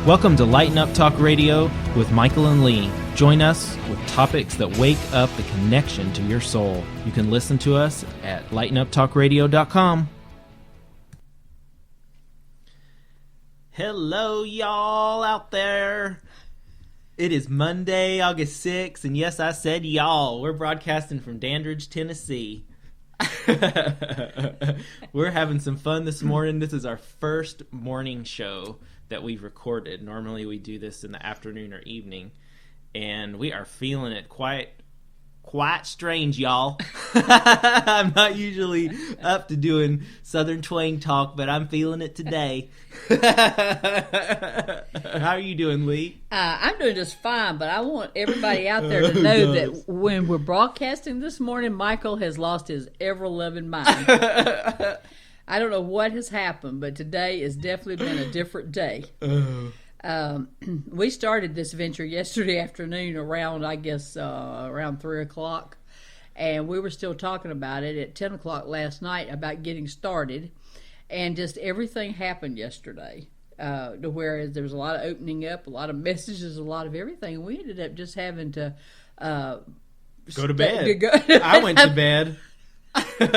Welcome to Lighten Up Talk Radio with Michael and Lee. Join us with topics that wake up the connection to your soul. You can listen to us at lightenuptalkradio.com. Hello, y'all out there. It is Monday, August 6th, and yes, I said y'all. We're broadcasting from Dandridge, Tennessee. We're having some fun this morning. This is our first morning show that we've recorded. Normally we do this in the afternoon or evening, and we are feeling it quite strange, y'all. I'm not usually up to doing Southern twang talk, but I'm feeling it today. How are you doing, Lee? I'm doing just fine, but I want everybody out there to know that when we're broadcasting this morning, Michael has lost his ever-loving mind. I don't know what has happened, but today has definitely been a different day. We started this venture yesterday afternoon around, around 3 o'clock, and we were still talking about it at 10 o'clock last night about getting started, and just everything happened yesterday, to where there was a lot of opening up, a lot of messages, a lot of everything. We ended up just having to go to bed. I went to bed. and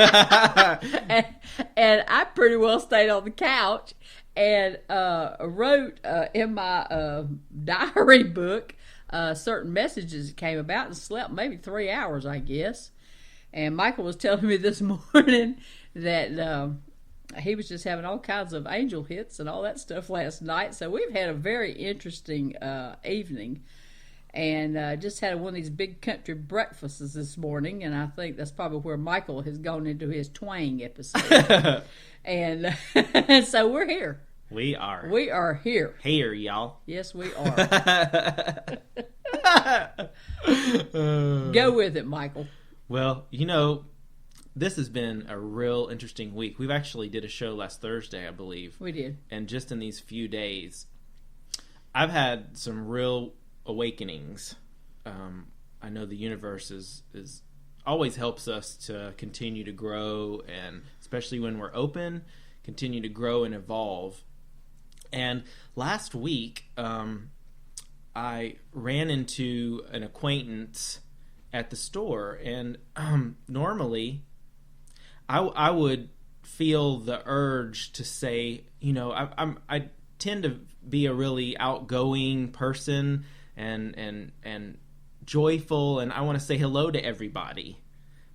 I pretty well stayed on the couch and wrote in my diary book certain messages that came about, and slept maybe 3 hours, I guess. And Michael was telling me this morning that he was just having all kinds of angel hits and all that stuff last night. So we've had a very interesting evening. And just had one of these big country breakfasts this morning, and I think that's probably where Michael has gone into his twang episode. And so we're here. We are. We are here. Here, y'all. Yes, we are. Go with it, Michael. Well, this has been a real interesting week. We've actually did a show last Thursday, I believe. We did. And just in these few days, I've had some real awakenings. I know the universe is always helps us to continue to grow, and especially when we're open, continue to grow and evolve. And last week, I ran into an acquaintance at the store, and normally I would feel the urge to say, I tend to be a really outgoing person and joyful, and I want to say hello to everybody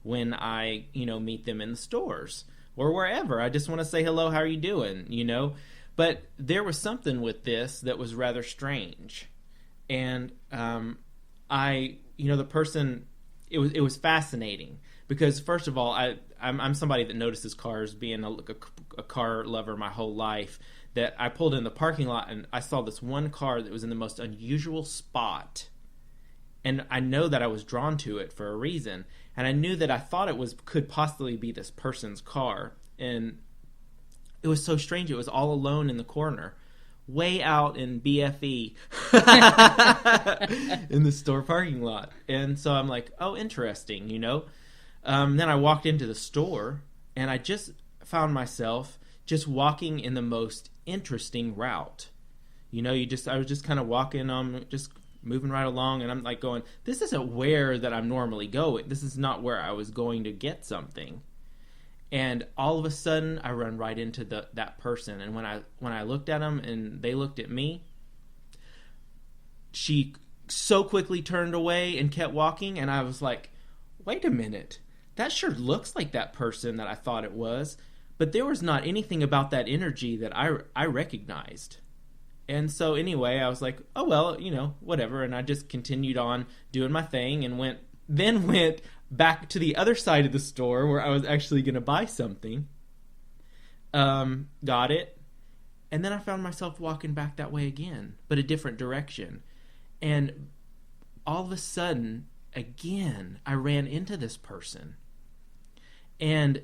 when I meet them in the stores or wherever. I just want to say hello, how are you doing, but there was something with this that was rather strange. And the person, it was fascinating because, first of all, I'm somebody that notices cars, being a car lover my whole life, that I pulled in the parking lot and I saw this one car that was in the most unusual spot. And I know that I was drawn to it for a reason. And I knew that I thought could possibly be this person's car. And it was so strange. It was all alone in the corner, way out in BFE in the store parking lot. And so I'm like, oh, interesting, Then I walked into the store and I just found myself just walking in the most interesting route. I was just kind of walking, just moving right along, and I'm like going, this isn't where that I'm normally going. This is not where I was going to get something. And all of a sudden, I run right into that person. And when I looked at them and they looked at me, she so quickly turned away and kept walking, and I was like, wait a minute, that sure looks like that person that I thought it was. But there was not anything about that energy that I recognized. And so anyway, I was like, oh, well, whatever. And I just continued on doing my thing and went back to the other side of the store where I was actually going to buy something. Got it. And then I found myself walking back that way again, but a different direction. And all of a sudden, again, I ran into this person. And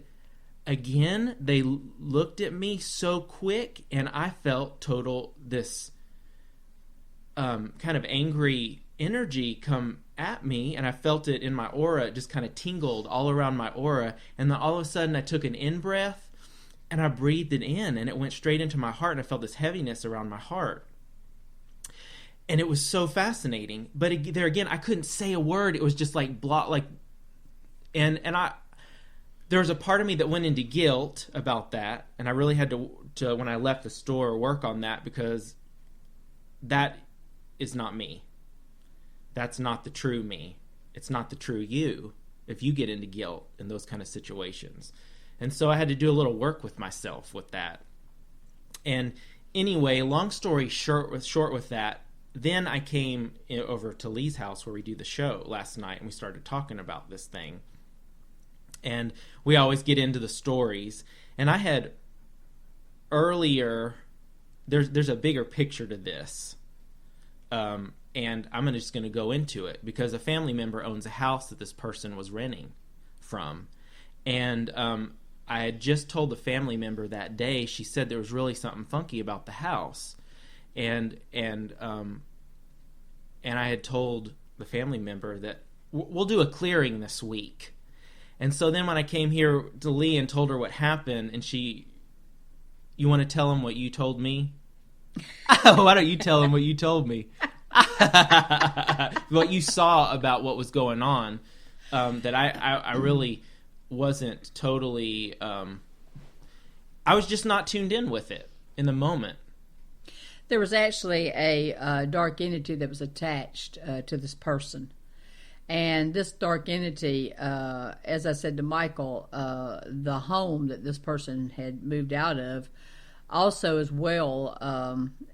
again, they looked at me so quick, and I felt this kind of angry energy come at me, and I felt it in my aura. It just kind of tingled all around my aura, and then all of a sudden I took an in-breath, and I breathed it in, and it went straight into my heart, and I felt this heaviness around my heart. And it was so fascinating. But there again, I couldn't say a word. It was just like blah, like, and there was a part of me that went into guilt about that, and I really had to when I left the store, work on that, because that is not me. That's not the true me. It's not the true you if you get into guilt in those kind of situations. And so I had to do a little work with myself with that. And anyway, long story short with that, then I came over to Lee's house where we do the show last night, and we started talking about this thing. And we always get into the stories. And I had earlier, there's a bigger picture to this. And I'm just going to go into it because a family member owns a house that this person was renting from. And I had just told the family member that day, she said there was really something funky about the house. And I had told the family member that we'll do a clearing this week. And so then when I came here to Lee and told her what happened, and you want to tell him what you told me? Why don't you tell him what you told me? What you saw about what was going on, that I really wasn't totally, I was just not tuned in with it in the moment. There was actually a dark entity that was attached to this person. And this dark entity, as I said to Michael, the home that this person had moved out of also as well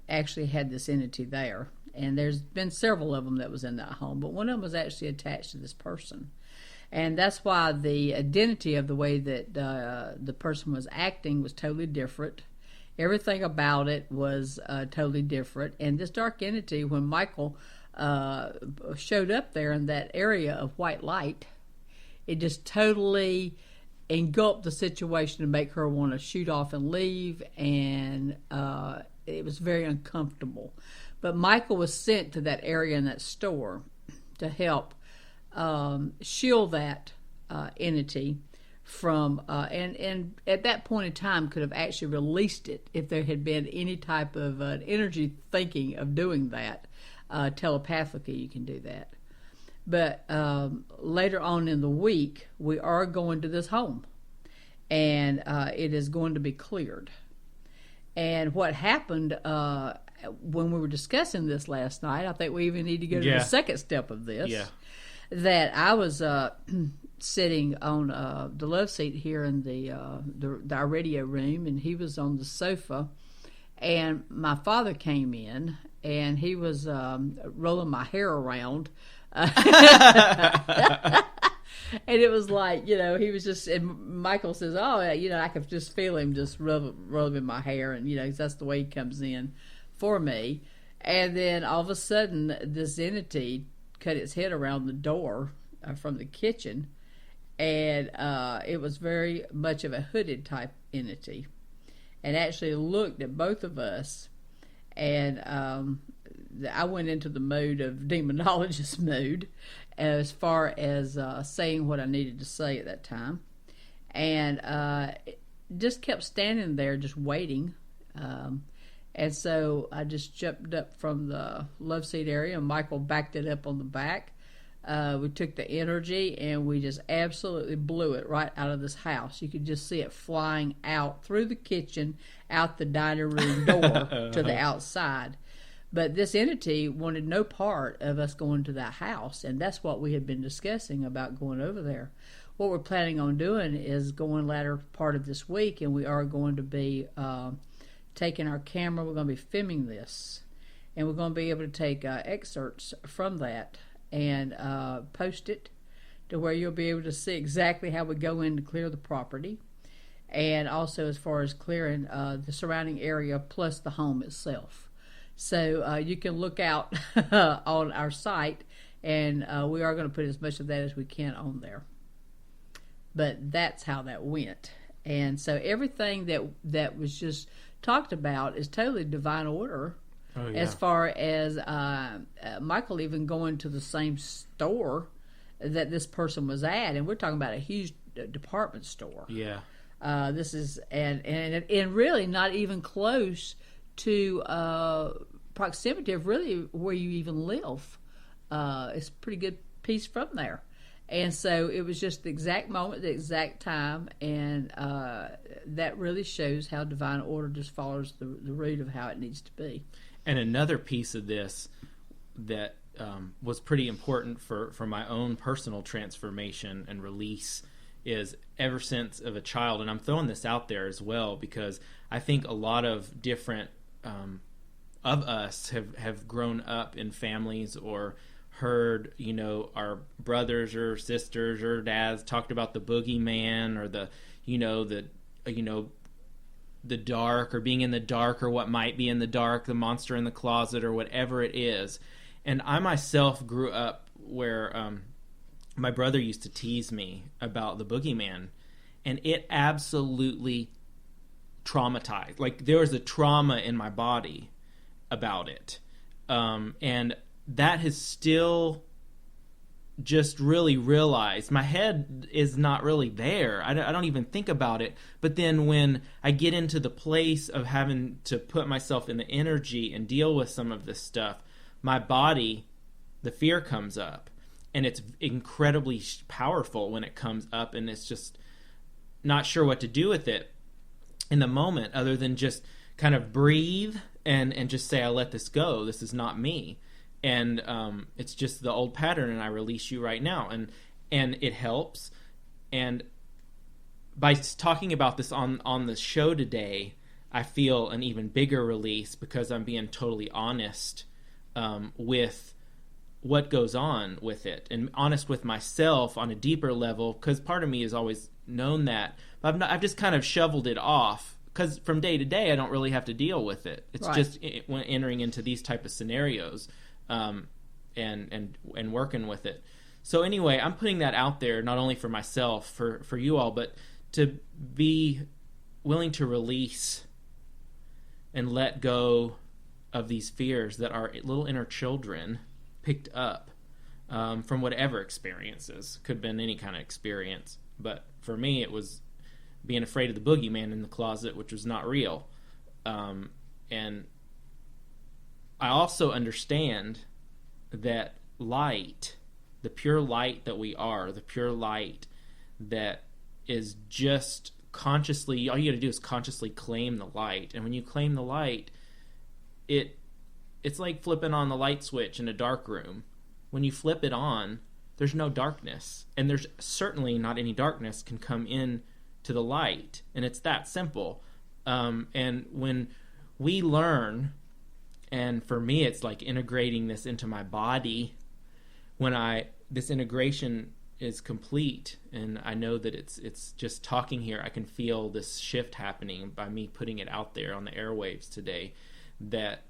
actually had this entity there. And there's been several of them that was in that home, but one of them was actually attached to this person. And that's why the identity of the way that the person was acting was totally different. Everything about it was totally different. And this dark entity, when Michael showed up there in that area of white light, it just totally engulfed the situation to make her want to shoot off and leave, and it was very uncomfortable. But Michael was sent to that area in that store to help shield that entity from, and at that point in time could have actually released it if there had been any type of energy thinking of doing that. Telepathically, you can do that. But later on in the week, we are going to this home, and it is going to be cleared. And what happened when we were discussing this last night, I think we even need to go to the second step of this. Yeah. That I was sitting on the love seat here in our radio room, and he was on the sofa, and my father came in, and he was rolling my hair around. And it was like, he was just, and Michael says, I could just feel him just rubbing my hair, and, that's the way he comes in for me. And then all of a sudden, this entity cut its head around the door from the kitchen, and it was very much of a hooded type entity, and actually looked at both of us, and I went into the mode of demonologist mode as far as saying what I needed to say at that time, and just kept standing there just waiting. And so I just jumped up from the love seat area, and Michael backed it up on the back. We took the energy, and we just absolutely blew it right out of this house. You could just see it flying out through the kitchen, out the dining room door to the outside. But this entity wanted no part of us going to that house, and that's what we had been discussing about going over there. What we're planning on doing is going latter part of this week, and we are going to be taking our camera. We're going to be filming this, and we're going to be able to take excerpts from that and post it to where you'll be able to see exactly how we go in to clear the property, and also as far as clearing the surrounding area plus the home itself. So you can look out on our site, and we are going to put as much of that as we can on there. But that's how that went. And so everything that was just talked about is totally divine order. Oh, yeah. As far as Michael even going to the same store that this person was at, and we're talking about a huge department store. Yeah. This is and really not even close to proximity of really where you even live. It's a pretty good piece from there. And so it was just the exact moment, the exact time, and that really shows how divine order just follows the root of how it needs to be. And another piece of this that was pretty important for my own personal transformation and release is ever since of a child, and I'm throwing this out there as well because I think a lot of different of us have grown up in families or heard, our brothers or sisters or dads talked about the boogeyman or the dark or being in the dark or what might be in the dark, the monster in the closet or whatever it is. And I myself grew up where my brother used to tease me about the boogeyman, and it absolutely traumatized. Like, there was a trauma in my body about it. And that has still just really realized. My head is not really there. I don't even think about it. But then when I get into the place of having to put myself in the energy and deal with some of this stuff, my body, the fear comes up. And it's incredibly powerful when it comes up, and it's just not sure what to do with it in the moment other than just kind of breathe and just say, I let this go. This is not me. And it's just the old pattern, and I release you right now. And it helps. And by talking about this on the show today, I feel an even bigger release because I'm being totally honest with what goes on with it, and honest with myself on a deeper level, because part of me has always known that, but I've just kind of shoveled it off, because from day to day I don't really have to deal with it. It's right. Just when entering into these type of scenarios and working with it. So anyway, I'm putting that out there not only for myself, for you all, but to be willing to release and let go of these fears that our little inner children picked up from whatever experiences. Could have been any kind of experience. But for me, it was being afraid of the boogeyman in the closet, which was not real. And I also understand that light, the pure light that we are, the pure light that is just consciously, all you got to do is consciously claim the light. And when you claim the light, it's like flipping on the light switch in a dark room. When you flip it on, there's no darkness. And there's certainly not any darkness can come in to the light. And it's that simple. And when we learn, and for me it's like integrating this into my body, when this integration is complete and I know that it's just talking here, I can feel this shift happening by me putting it out there on the airwaves today, that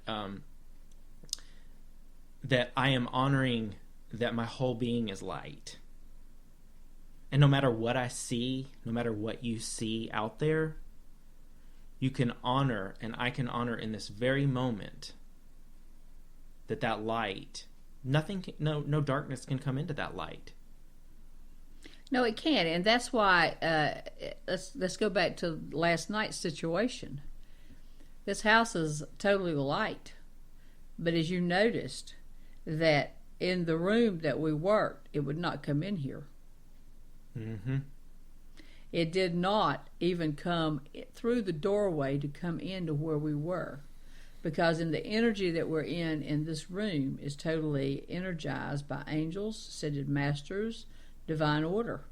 that I am honoring that my whole being is light. And no matter what I see, no matter what you see out there, you can honor, and I can honor in this very moment, that light, no darkness can come into that light. No, it can't, and that's why let's go back to last night's situation. This house is totally light, but as you noticed, that in the room that we worked, it would not come in here. Mm-hmm. It did not even come through the doorway to come into where we were, because in the energy that we're in this room is totally energized by angels, ascended masters, divine order.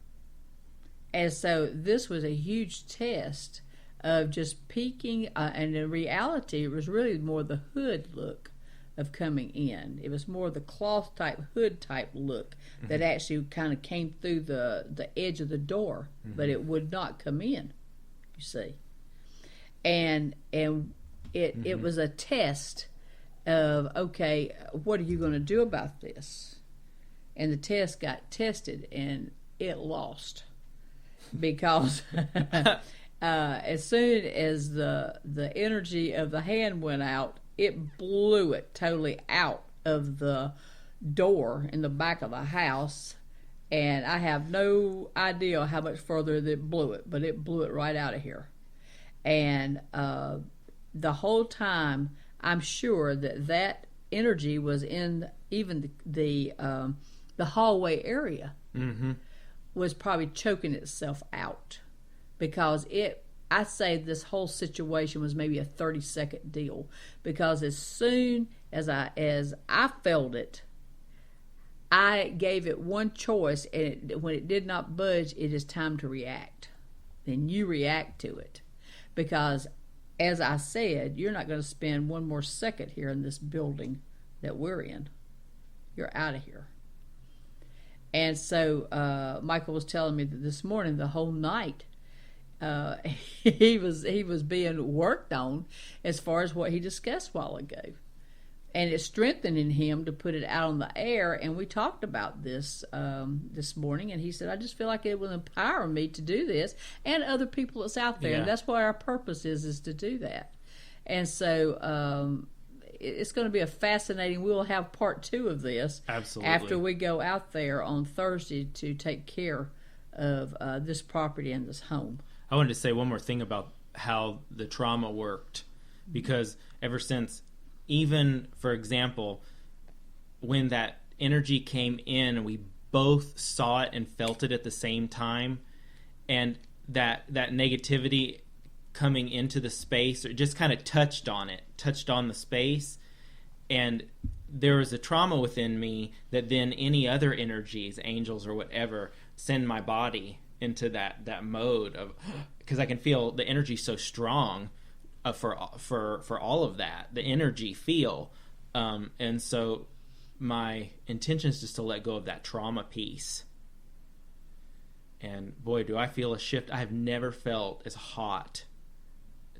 And so this was a huge test of just peeking, and in reality it was really more the hood look of coming in. It was more the cloth type, hood type look that actually kind of came through the edge of the door, but it would not come in, you see. And it was a test of, okay, what are you going to do about this? And the test got tested, and it lost. Because as soon as the energy of the hand went out, it blew it totally out of the door in the back of the house, and I have no idea how much further it blew it, but it blew it right out of here. And the whole time I'm sure that energy was in even the hallway area. Mm-hmm. Was probably choking itself out, because I say this whole situation was maybe a 30-second deal, because as soon as I felt it, I gave it one choice, and when it did not budge, it is time to react. Then you react to it, because as I said, you're not going to spend one more second here in this building that we're in. You're out of here. And so Michael was telling me that this morning, the whole night, he was being worked on as far as what he discussed a while ago. And it's strengthening him to put it out on the air. And we talked about this this morning, and he said, I just feel like it will empower me to do this and other people that's out there. Yeah. And that's what our purpose is to do that. And so it's going to be a fascinating, we'll have part 2 of this. Absolutely. After we go out there on Thursday to take care of this property and this home. I wanted to say one more thing about how the trauma worked, because ever since, even, for example, when that energy came in, we both saw it and felt it at the same time, and that negativity coming into the space, or just kind of touched on the space, and there was a trauma within me that then any other energies, angels or whatever, send my body into that mode of, because I can feel the energy so strong for all of that, the energy feel, and so my intention is just to let go of that trauma piece. And boy, do I feel a shift. I have never felt as hot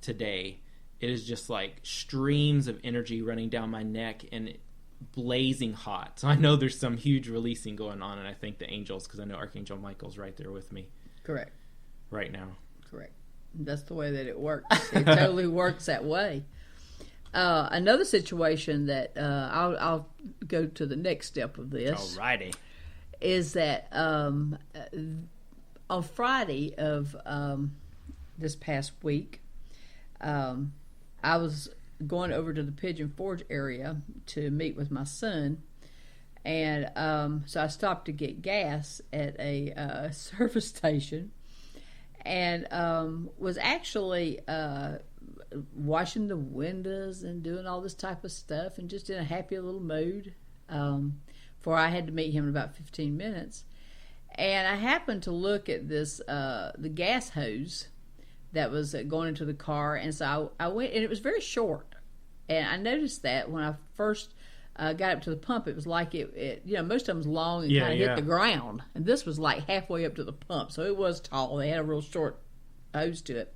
today. It is just like streams of energy running down my neck and blazing hot. So I know there's some huge releasing going on, and I thank the angels, because I know Archangel Michael's right there with me. Correct. Right now. Correct. That's the way that it works. It totally works that way. Another situation that I'll go to the next step of this. Alrighty. Is that on Friday of this past week, I was going over to the Pigeon Forge area to meet with my son, and so I stopped to get gas at a service station, and was actually washing the windows and doing all this type of stuff, and just in a happy little mood, for I had to meet him in about 15 minutes. And I happened to look at this the gas hose that was going into the car, and so I went, and it was very short. And I noticed that when I first got up to the pump, it was like it most of them's long and kind of hit the ground, and this was like halfway up to the pump, so it was tall. They had a real short hose to it.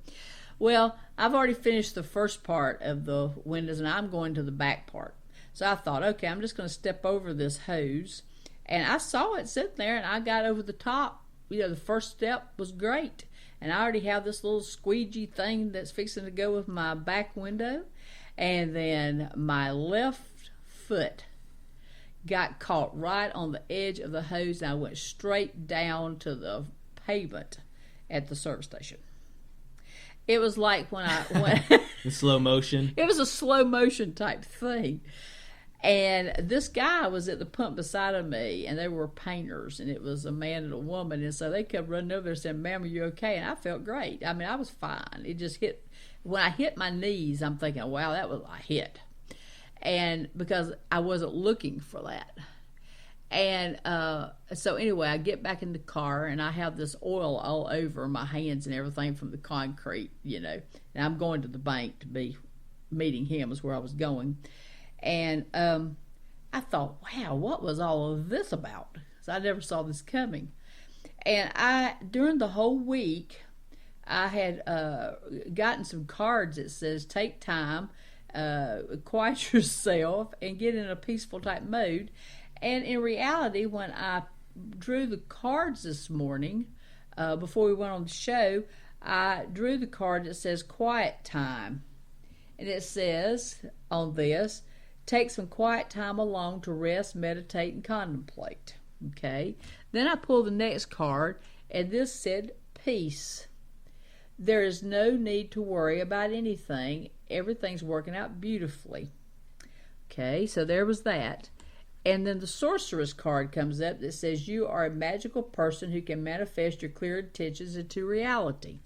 Well, I've already finished the first part of the windows, and I'm going to the back part. So I thought, okay, I'm just going to step over this hose, and I saw it sitting there, and I got over the top. The first step was great, and I already have this little squeegee thing that's fixing to go with my back window, and then my left foot got caught right on the edge of the hose, and I went straight down to the pavement at the service station. It was like when I went in slow motion. It was a slow motion type thing. And this guy was at the pump beside of me, and they were painters, and it was a man and a woman, and so they kept running over there saying, "Ma'am, are you okay?" And I felt great. I mean, I was fine. It just hit, when I hit my knees, I'm thinking, wow, that was a hit. And because I wasn't looking for that. And so anyway, I get back in the car, and I have this oil all over my hands and everything from the concrete, and I'm going to the bank to be meeting him is where I was going. And I thought, wow, what was all of this about? So I never saw this coming. And during the whole week, I had gotten some cards that says, take time, quiet yourself, and get in a peaceful type mode. And in reality, when I drew the cards this morning, before we went on the show, I drew the card that says quiet time. And it says on this, take some quiet time alone to rest, meditate, and contemplate. Okay. Then I pulled the next card, and this said peace. There is no need to worry about anything. everything's working out beautifully. Okay, so there was that. And then the sorceress card comes up that says you are a magical person who can manifest your clear intentions into reality.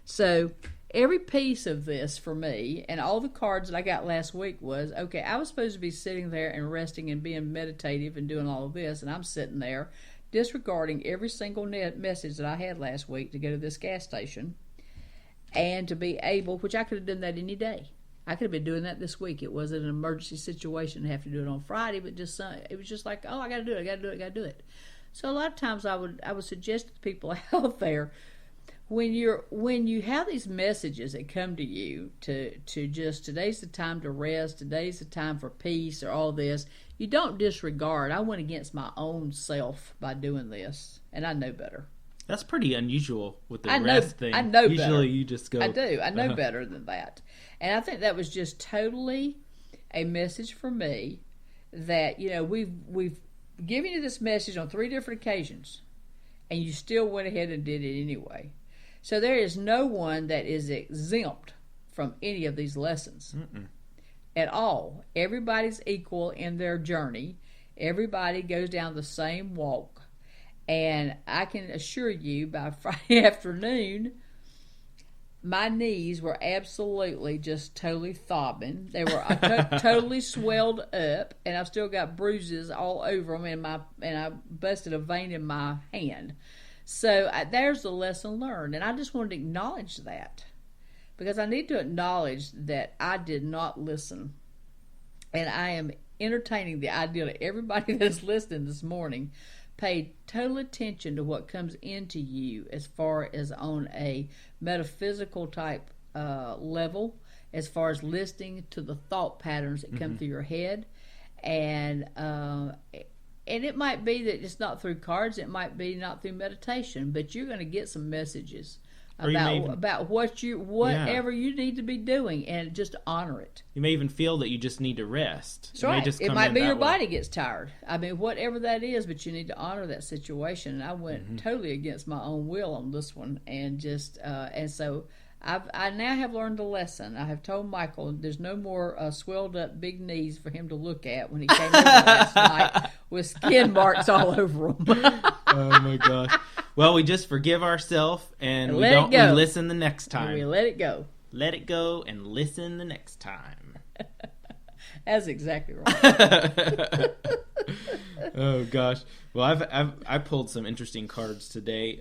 So every piece of this for me and all the cards that I got last week was, okay, I was supposed to be sitting there and resting and being meditative and doing all of this, and I'm sitting there disregarding every single message that I had last week to go to this gas station and to be able, which I could have done that any day. I could have been doing that this week. It wasn't an emergency situation to have to do it on Friday, but it was just like, oh, I got to do it, I got to do it. So a lot of times I would suggest to people out there, when you have these messages that come to you to just, today's the time to rest, today's the time for peace, or all this, you don't disregard. I went against my own self by doing this, and I know better. That's pretty unusual with the rest thing. I know Usually better. You just go. I do. I know better than that. And I think that was just totally a message for me that, we've given you this message on 3 different occasions, and you still went ahead and did it anyway. So there is no one that is exempt from any of these lessons at all. Everybody's equal in their journey. Everybody goes down the same walk. And I can assure you, by Friday afternoon, my knees were absolutely just totally throbbing. They were totally swelled up, and I've still got bruises all over them, and I busted a vein in my hand. So there's the lesson learned, and I just wanted to acknowledge that, because I need to acknowledge that I did not listen, and I am entertaining the idea that everybody that's listening this morning paid total attention to what comes into you as far as on a metaphysical type level, as far as listening to the thought patterns that come through your head. And it might be that it's not through cards, it might be not through meditation, but you're going to get some messages about whatever you need to be doing, and just honor it. You may even feel that you just need to rest. That's right. It might be your body gets tired. I mean, whatever that is, but you need to honor that situation. And I went totally against my own will on this one, and just and so I now have learned a lesson. I have told Michael there's no more swelled up big knees for him to look at when he came over last night with skin marks all over them. Oh my gosh. Well, we just forgive ourselves, and we listen the next time. And we let it go. Let it go and listen the next time. That's exactly right. Oh gosh. Well, I pulled some interesting cards today.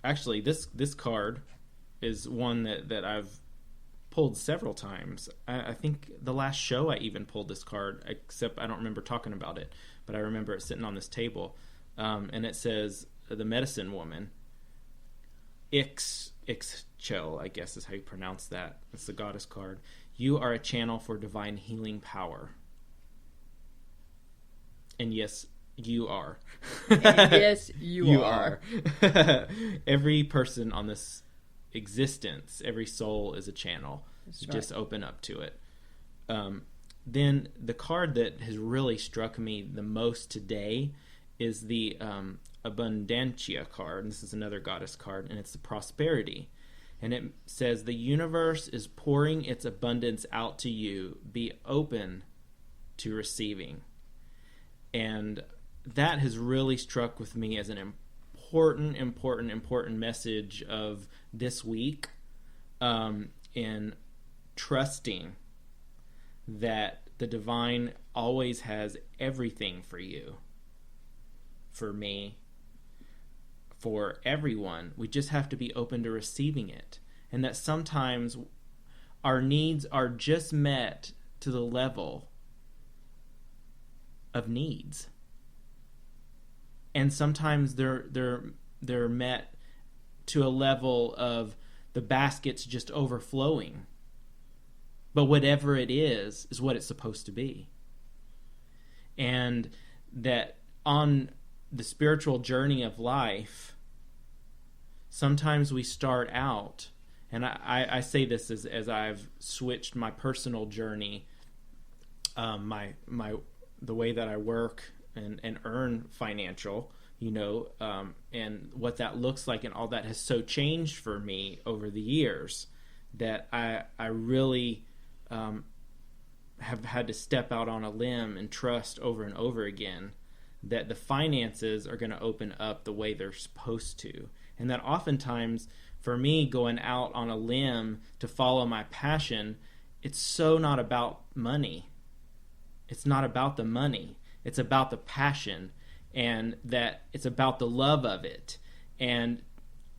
Actually, this card is one that I've pulled several times. I think the last show I even pulled this card, except I don't remember talking about it, but I remember it sitting on this table. And it says, the medicine woman, Ixchel, I guess is how you pronounce that. It's the goddess card. You are a channel for divine healing power. And yes, you are. Yes, you are. Every person on this existence, every soul is a channel. That's You right. just open up to it. Then the card that has really struck me the most today is the Abundancia card. And this is another goddess card, and it's the prosperity. And it says, the universe is pouring its abundance out to you. Be open to receiving. And that has really struck with me as an important message of this week, in trusting that the divine always has everything for you, for me, for everyone. We just have to be open to receiving it. And that sometimes our needs are just met to the level of needs. And sometimes they're met to a level of the basket's just overflowing. But whatever it is what it's supposed to be. And that on the spiritual journey of life, sometimes we start out, and I say this as I've switched my personal journey, the way that I work and earn financial, and what that looks like, and all that has so changed for me over the years, that I really have had to step out on a limb and trust over and over again that the finances are going to open up the way they're supposed to. And that oftentimes, for me, going out on a limb to follow my passion, it's so not about money. It's not about the money. It's about the passion, and that it's about the love of it. And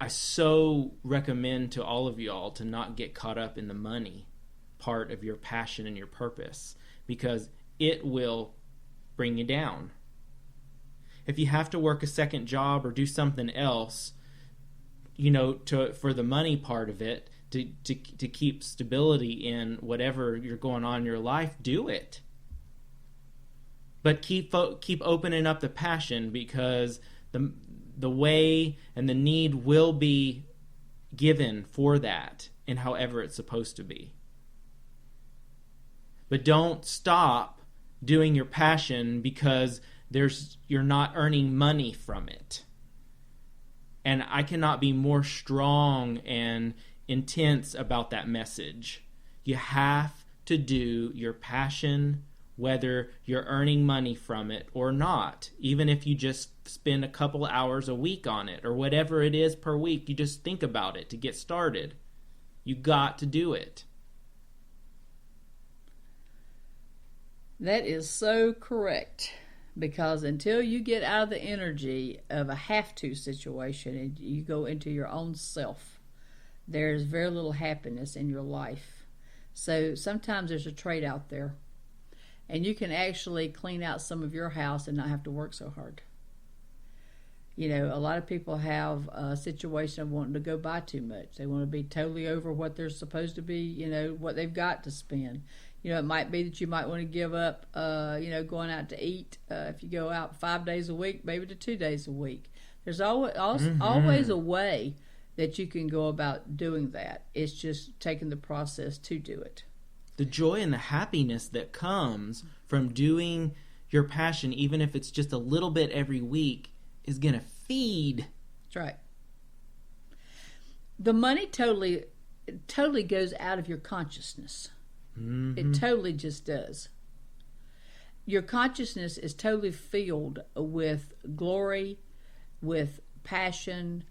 I so recommend to all of y'all to not get caught up in the money part of your passion and your purpose, because it will bring you down. If you have to work a second job or do something else, for the money part of it, to keep stability in whatever you're going on in your life, do it. But keep opening up the passion, because the way and the need will be given for that in however it's supposed to be. But don't stop doing your passion because you're not earning money from it. And I cannot be more strong and intense about that message. You have to do your passion, whether you're earning money from it or not. Even if you just spend a couple hours a week on it, or whatever it is per week, you just think about it to get started. You got to do it. That is so correct. Because until you get out of the energy of a have-to situation and you go into your own self, there's very little happiness in your life. So sometimes there's a trade out there. And you can actually clean out some of your house and not have to work so hard. A lot of people have a situation of wanting to go buy too much. They want to be totally over what they're supposed to be, what they've got to spend. It might be that you might want to give up, going out to eat. If you go out 5 days a week, maybe to 2 days a week. There's always a way that you can go about doing that. It's just taking the process to do it. The joy and the happiness that comes from doing your passion, even if it's just a little bit every week, is going to feed. That's right. The money totally goes out of your consciousness. Mm-hmm. It totally just does. Your consciousness is totally filled with glory, with passion.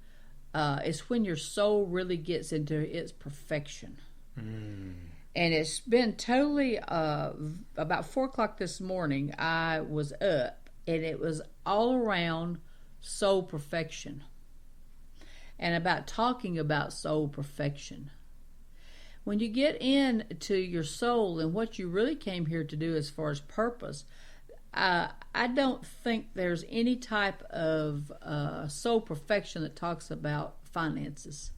It's when your soul really gets into its perfection. Mm. And it's been totally, about 4 o'clock this morning, I was up, and it was all around soul perfection. And about talking about soul perfection. When you get into your soul and what you really came here to do as far as purpose, I don't think there's any type of soul perfection that talks about finances.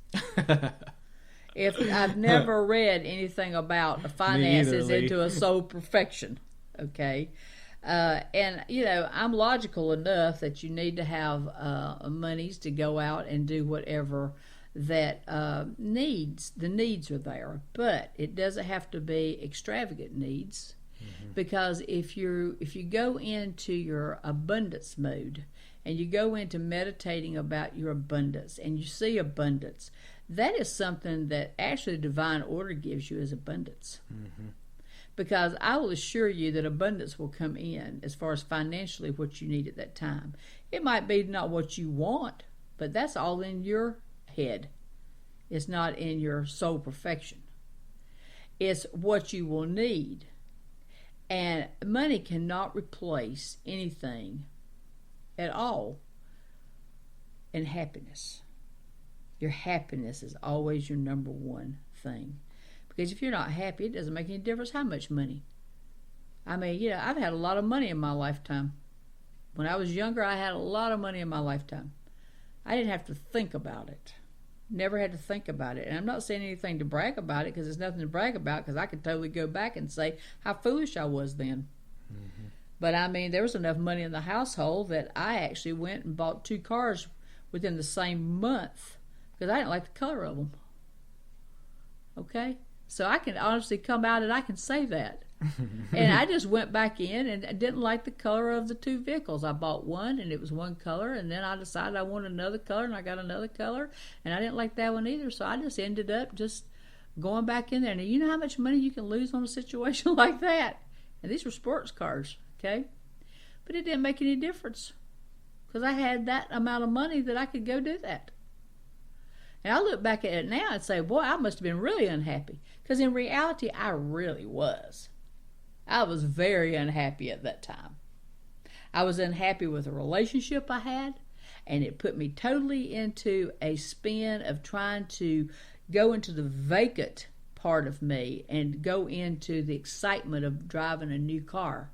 If I've never read anything about finances into a soul perfection, okay? And, I'm logical enough that you need to have monies to go out and do whatever that the needs are there, but it doesn't have to be extravagant needs, because if you go into your abundance mode and you go into meditating about your abundance and you see abundance, that is something that actually divine order gives you as abundance. Mm-hmm. Because I will assure you that abundance will come in as far as financially what you need at that time. It might be not what you want, but that's all in your head. It's not in your soul perfection. It's what you will need. And money cannot replace anything at all in happiness. Your happiness is always your number one thing. Because if you're not happy, it doesn't make any difference how much money. I've had a lot of money in my lifetime. When I was younger, I had a lot of money in my lifetime. I didn't have to think about it. Never had to think about it. And I'm not saying anything to brag about it, because there's nothing to brag about, because I could totally go back and say how foolish I was then. Mm-hmm. But there was enough money in the household that I actually went and bought 2 cars within the same month, because I didn't like the color of them. Okay? So I can honestly come out and I can say that. And I just went back in and I didn't like the color of the 2 vehicles. I bought one and it was one color, and then I decided I wanted another color and I got another color, and I didn't like that one either. So I just ended up just going back in there. Now, you know how much money you can lose on a situation like that? And these were sports cars, okay? But it didn't make any difference because I had that amount of money that I could go do that. And I look back at it now and say, boy, I must have been really unhappy. Because in reality, I really was. I was very unhappy at that time. I was unhappy with the relationship I had, and it put me totally into a spin of trying to go into the vacant part of me and go into the excitement of driving a new car.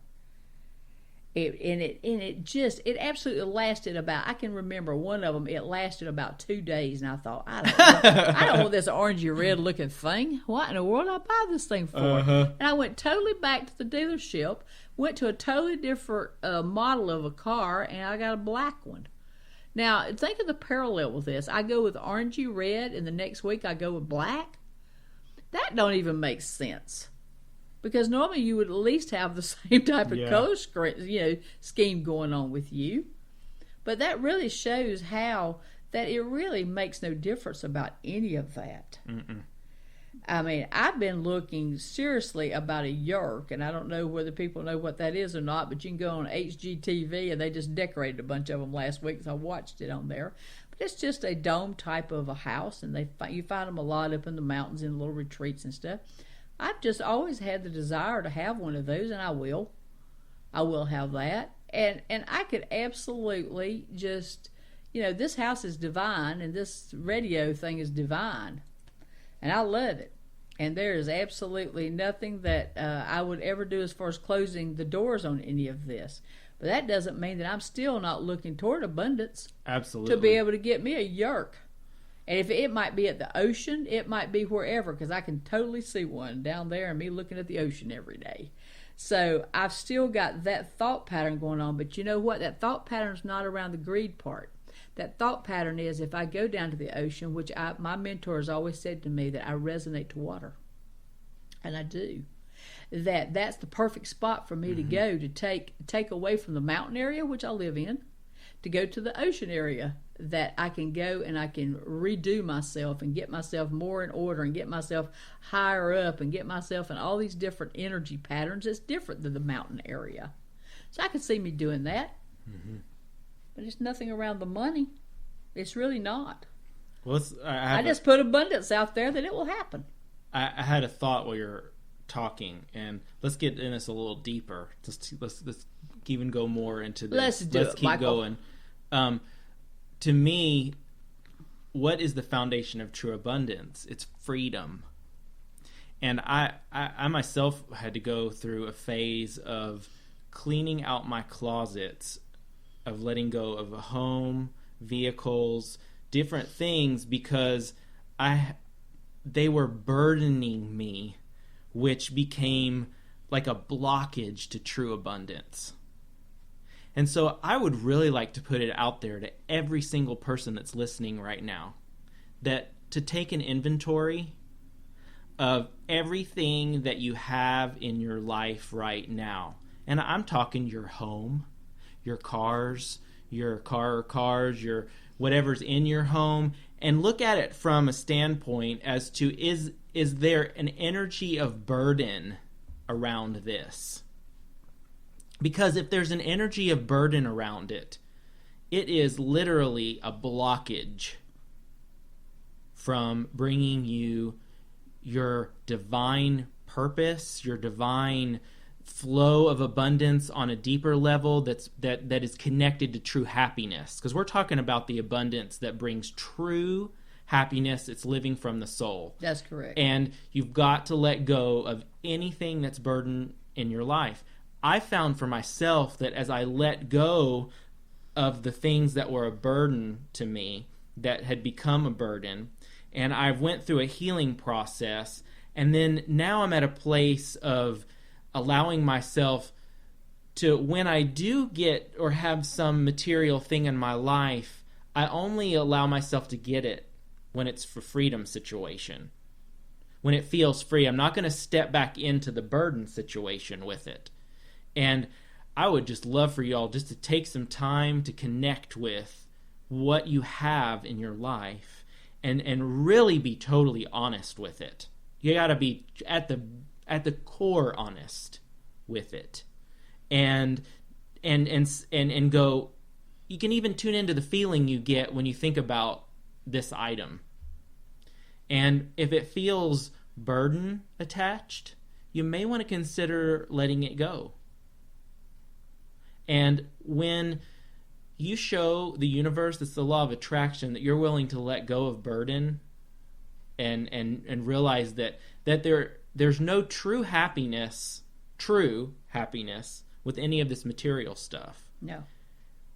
It absolutely lasted about, I can remember one of them, it lasted about 2 days, and I thought, I don't want this orangey red looking thing. What in the world did I buy this thing for? And I went totally back to the dealership, went to a totally different model of a car, and I got a black one. Now, think of the parallel with this. I go with orangey red, and the next week I go with black. That don't even make sense. Because normally you would at least have the same type of color scheme going on with you. But that really shows how that it really makes no difference about any of that. Mm-mm. I mean, I've been looking seriously about a yerk, and I don't know whether people know what that is or not, but you can go on HGTV, and they just decorated a bunch of them last week, so I watched it on there. But it's just a dome type of a house, and you find them a lot up in the mountains in little retreats and stuff. I've just always had the desire to have one of those, and I will. I will have that. And I could absolutely just, this house is divine, and this radio thing is divine. And I love it. And there is absolutely nothing that I would ever do as far as closing the doors on any of this. But that doesn't mean that I'm still not looking toward abundance. Absolutely. To be able to get me a yerk. And if it might be at the ocean, it might be wherever, because I can totally see one down there and me looking at the ocean every day. So I've still got that thought pattern going on. But you know what? That thought pattern is not around the greed part. That thought pattern is if I go down to the ocean, which my mentor has always said to me that I resonate to water. And I do. That's the perfect spot for me to go to take away from the mountain area, which I live in, to go to the ocean area that I can go and I can redo myself and get myself more in order and get myself higher up and get myself in all these different energy patterns that's different than the mountain area. So I can see me doing that. Mm-hmm. But it's nothing around the money. It's really not. Well, I just put abundance out there that it will happen. I had a thought while you're talking, and let's get in this a little deeper. Let's even go more into this. Let's keep Michael. Going. To me, what is the foundation of true abundance? It's freedom. And I myself had to go through a phase of cleaning out my closets, of letting go of a home, vehicles, different things, because they were burdening me, which became like a blockage to true abundance. And so I would really like to put it out there to every single person that's listening right now, that to take an inventory of everything that you have in your life right now. And I'm talking your home, your cars, your cars, your whatever's in your home, and look at it from a standpoint as to is there an energy of burden around this? Because if there's an energy of burden around it, it is literally a blockage from bringing you your divine purpose, your divine flow of abundance on a deeper level that is connected to true happiness. Because we're talking about the abundance that brings true happiness. It's living from the soul. That's correct. And you've got to let go of anything that's burden in your life. I found for myself that as I let go of the things that were a burden to me, that had become a burden, and I went through a healing process, and then now I'm at a place of allowing myself to, when I do get or have some material thing in my life, I only allow myself to get it when it's for freedom situation. When it feels free, I'm not going to step back into the burden situation with it. And I would just love for y'all just to take some time to connect with what you have in your life and really be totally honest with it. You got to be at the core honest with it, and go. You can even tune into the feeling you get when you think about this item, and if it feels burden attached, you may want to consider letting it go. And when you show the universe, it's the law of attraction, that you're willing to let go of burden and realize that there's no true happiness with any of this material stuff. No.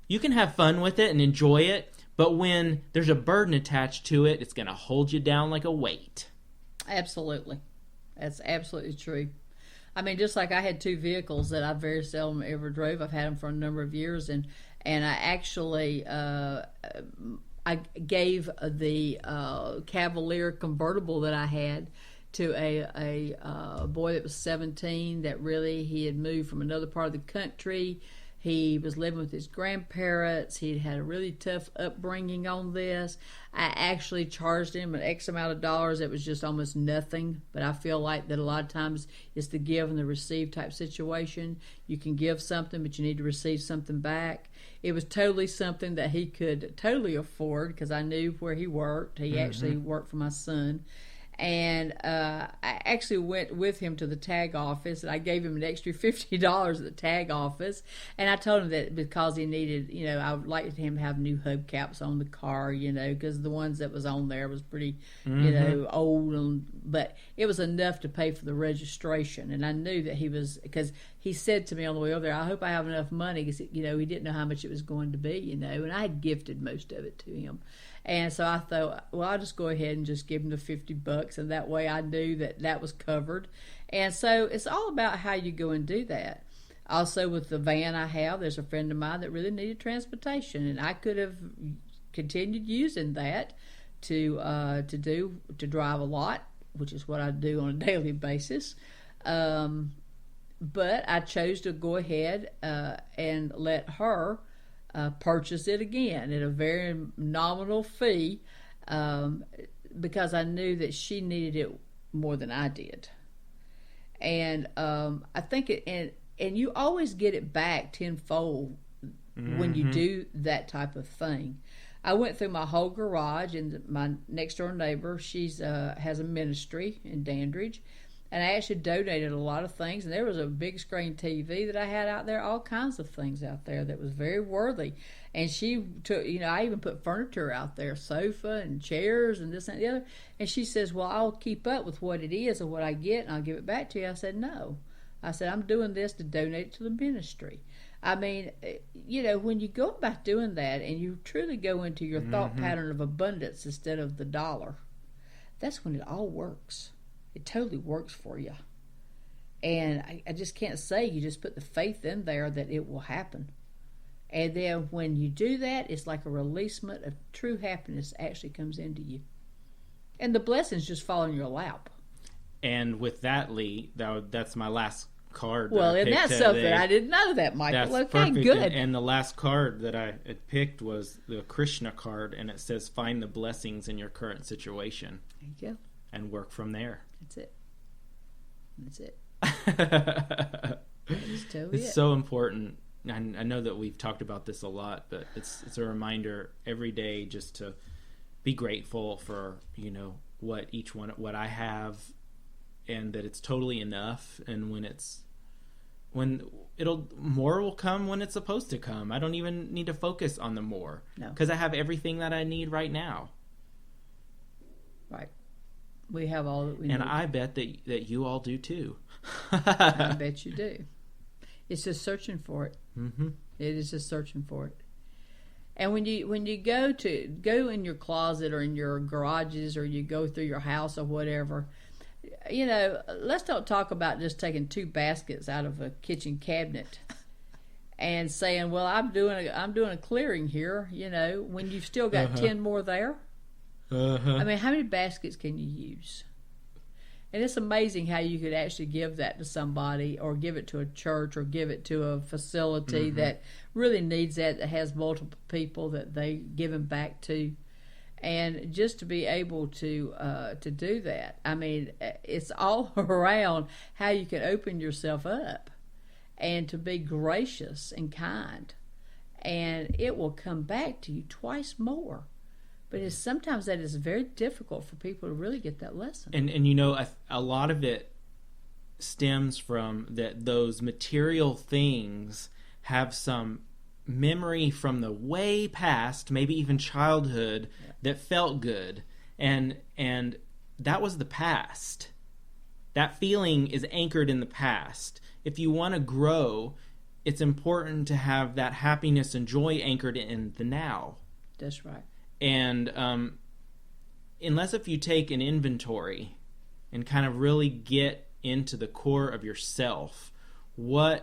You can have fun with it and enjoy it, but when there's a burden attached to it, it's going to hold you down like a weight. Absolutely. That's absolutely true. I mean, just like I had 2 vehicles that I very seldom ever drove. I've had them for a number of years, and I actually I gave the Cavalier convertible that I had to a boy that was 17 that really, he had moved from another part of the country. He was living with his grandparents. He'd had a really tough upbringing on this. I actually charged him an X amount of dollars. It was just almost nothing. But I feel like that a lot of times it's the give and the receive type situation. You can give something, but you need to receive something back. It was totally something that he could totally afford because I knew where he worked. He actually worked for my son. And I actually went with him to the tag office, and I gave him an extra $50 at the tag office. And I told him that because he needed, I would like him to have new hubcaps on the car, because the ones that was on there was pretty, old. But it was enough to pay for the registration. And I knew that he was, because he said to me on the way over there, I hope I have enough money, because, he didn't know how much it was going to be, and I had gifted most of it to him. And so I thought, well, I'll just go ahead and just give him the $50, and that way I knew that was covered. And so it's all about how you go and do that. Also, with the van I have, there's a friend of mine that really needed transportation, and I could have continued using that to drive a lot, which is what I do on a daily basis. But I chose to go ahead and let her purchase it again at a very nominal fee, because I knew that she needed it more than I did. And I think and you always get it back tenfold when you do that type of thing. I went through my whole garage, and my next door neighbor, she's has a ministry in Dandridge, and I actually donated a lot of things. And there was a big screen TV that I had out there, all kinds of things out there that was very worthy. And she took, I even put furniture out there, sofa and chairs and this and the other. And she says, well, I'll keep up with what it is and what I get, and I'll give it back to you. I said, no. I said, I'm doing this to donate it to the ministry. I mean, when you go about doing that and you truly go into your thought pattern of abundance instead of the dollar, that's when it all works. It totally works for you. And I just can't say, you just put the faith in there that it will happen. And then when you do that, it's like a releasement of true happiness actually comes into you. And the blessings just fall in your lap. And with that, Lee, that's my last card. Well, and that's something I didn't know that, Michael. That's okay, perfect. good. And the last card that I had picked was the Krishna card, and it says, find the blessings in your current situation. There you go. And work from there. That's it. It's so important. I know that we've talked about this a lot, but it's a reminder every day just to be grateful for what I have, and that it's totally enough. And more will come when it's supposed to come. I don't even need to focus on the more, because I have everything that I need right now. Right. We have all that we need. And I bet that you all do too. I bet you do. It's just searching for it. Mm-hmm. It is just searching for it. And when you go in your closet or in your garages, or you go through your house or whatever, let's don't talk about just taking 2 baskets out of a kitchen cabinet and saying, well, I'm doing a clearing here, when you've still got 10 more there. I mean, how many baskets can you use? And it's amazing how you could actually give that to somebody, or give it to a church, or give it to a facility that really needs that has multiple people that they give them back to. And just to be able to do that, I mean, it's all around how you can open yourself up and to be gracious and kind, and it will come back to you twice more. But sometimes that is very difficult for people to really get that lesson. And you know, a lot of it stems from that those material things have some memory from the way past, maybe even childhood, that felt good, and that was the past. That feeling is anchored in the past. If you want to grow, it's important to have that happiness and joy anchored in the now. That's right. And unless if you take an inventory and kind of really get into the core of yourself, why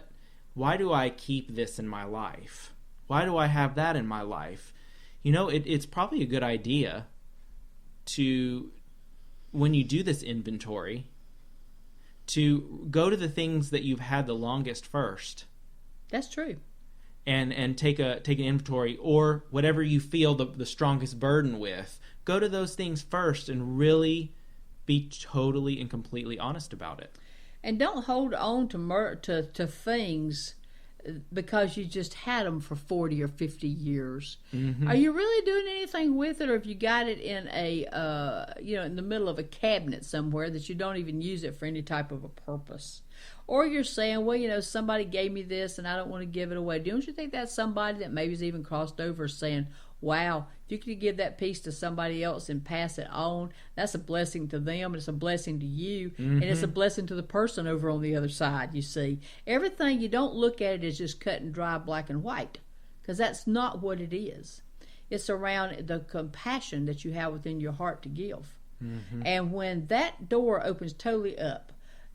do I keep this in my life? Why do I have that in my life? You know, it's probably a good idea to, when you do this inventory, to go to the things that you've had the longest first. That's true. And take an inventory, or whatever you feel the strongest burden with. Go to those things first and really be totally and completely honest about it. And don't hold on to things because you just had them for 40 or 50 years. Mm-hmm. Are you really doing anything with it, or if you got it in in the middle of a cabinet somewhere that you don't even use it for any type of a purpose? Or you're saying, well, somebody gave me this and I don't want to give it away. Don't you think that's somebody that maybe has even crossed over saying, wow, if you could give that piece to somebody else and pass it on, that's a blessing to them, and it's a blessing to you, and it's a blessing to the person over on the other side, you see. Everything, you don't look at it as just cut and dry, black and white, because that's not what it is. It's around the compassion that you have within your heart to give. Mm-hmm. And when that door opens totally up,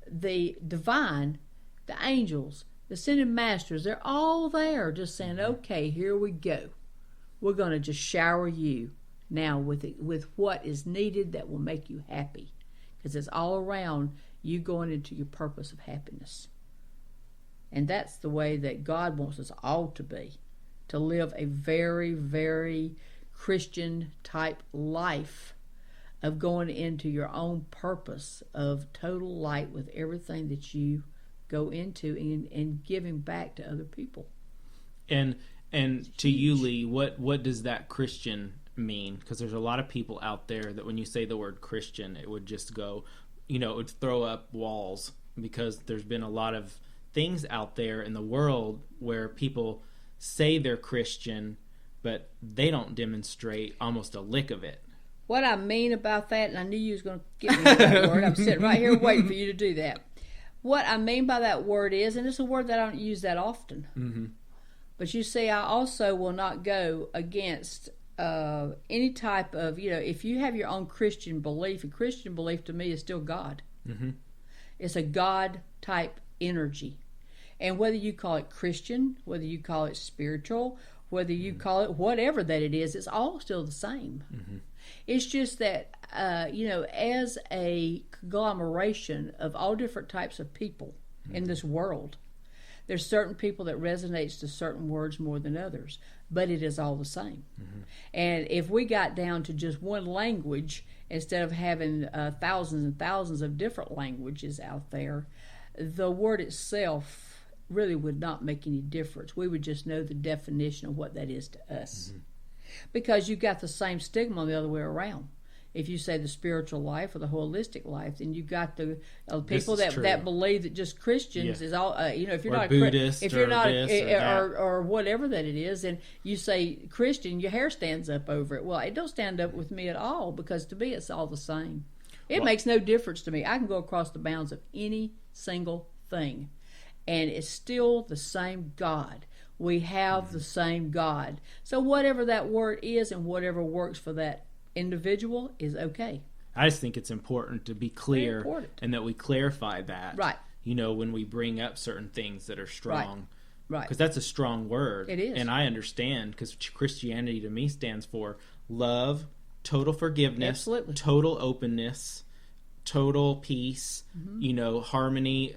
the divine, the angels, the ascended masters, they're all there just saying, okay, here we go. We're going to just shower you now with what is needed that will make you happy. Because it's all around you going into your purpose of happiness. And that's the way that God wants us all to be. To live a very, very Christian type life of going into your own purpose of total light with everything that you go into and giving back to other people. And to you, Lee, what does that Christian mean? Because there's a lot of people out there that when you say the word Christian, it would just go, it would throw up walls, because there's been a lot of things out there in the world where people say they're Christian, but they don't demonstrate almost a lick of it. What I mean about that, and I knew you was going to get me that word. I'm sitting right here waiting for you to do that. What I mean by that word is, and it's a word that I don't use that often, but you see, I also will not go against any type of, if you have your own Christian belief, a Christian belief to me is still God. Mm-hmm. It's a God-type energy. And whether you call it Christian, whether you call it spiritual, whether you call it whatever that it is, it's all still the same. Mm-hmm. It's just that, as a conglomeration of all different types of people in this world, there's certain people that resonates to certain words more than others, but it is all the same. Mm-hmm. And if we got down to just one language, instead of having thousands and thousands of different languages out there, the word itself really would not make any difference. We would just know the definition of what that is to us. Mm-hmm. Because you got the same stigma the other way around. If you say the spiritual life or the holistic life, then you got the people that believe that just Christians is all. If you're or not Buddhist, if you're not or whatever that it is, and you say Christian, your hair stands up over it. Well, it don't stand up with me at all, because to me it's all the same. It makes no difference to me. I can go across the bounds of any single thing, and it's still the same God. We have the same God. So whatever that word is and whatever works for that individual is okay. I just think it's important to be clear and that we clarify that. Right. When we bring up certain things that are strong. Right. Because that's a strong word. It is. And I understand, because Christianity to me stands for love, total forgiveness, absolutely, total openness, total peace, harmony,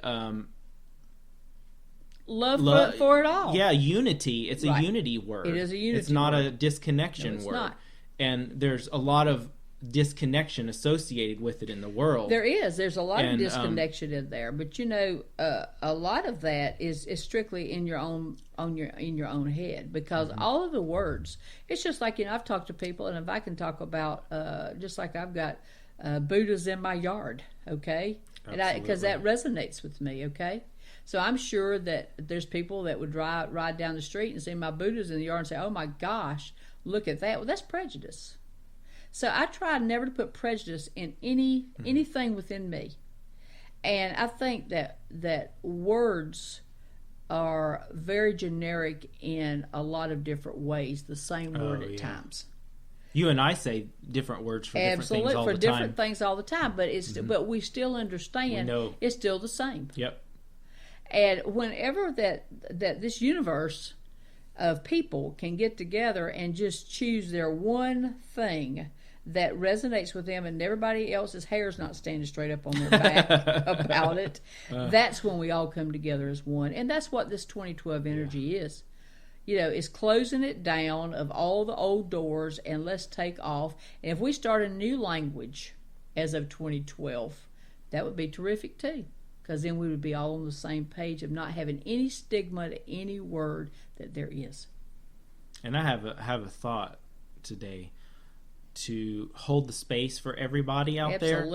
love for it all. Yeah, unity. It's a unity word. It is a unity It's not word. a disconnection word. Not. and there's a lot of disconnection associated with it in the world. There's a lot of disconnection in there, but a lot of that is strictly in your own head, because all of the words, it's just like, I've talked to people, and if I can talk about just like I've got Buddhas in my yard, okay, and because that resonates with me, okay. So I'm sure that there's people that would ride down the street and see my Buddhas in the yard and say, "Oh my gosh, look at that." Well, that's prejudice. So I try never to put prejudice in anything within me. And I think that words are very generic in a lot of different ways, the same word at times. You and I say different words for different things all the time. Different things all the time, but but we still understand it's still the same. Yep. And whenever that this universe of people can get together and just choose their one thing that resonates with them, and everybody else's hair's not standing straight up on their back about it, that's when we all come together as one. And that's what this 2012 energy is. It's closing it down of all the old doors, and let's take off. And if we start a new language as of 2012, that would be terrific too, because then we would be all on the same page of not having any stigma to any word that there is. And I have a thought today, to hold the space for everybody out there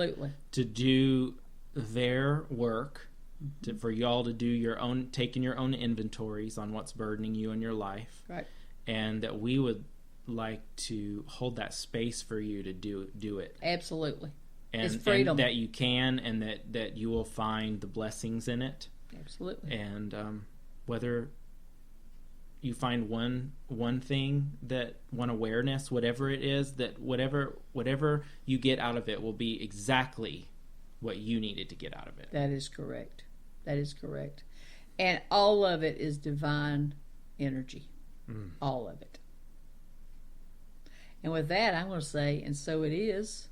to do their work, for y'all to do taking your own inventories on what's burdening you in your life, right? And that we would like to hold that space for you to do it. Absolutely. And, it's freedom. And that you can, and that you will find the blessings in it. Absolutely. And whether you find one thing, one awareness, whatever it is, that whatever you get out of it will be exactly what you needed to get out of it. That is correct. And all of it is divine energy. All of it. And with that, I'm going to say, and so it is.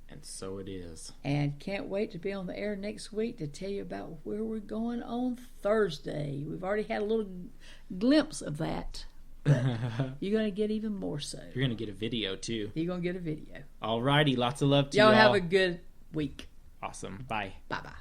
And so it is. And can't wait to be on the air next week to tell you about where we're going on Thursday. We've already had a little glimpse of that. But you're going to get even more so. You're going to get a video, too. You're going to get a video. All righty. Lots of love to y'all. Y'all have a good week. Awesome. Bye. Bye-bye.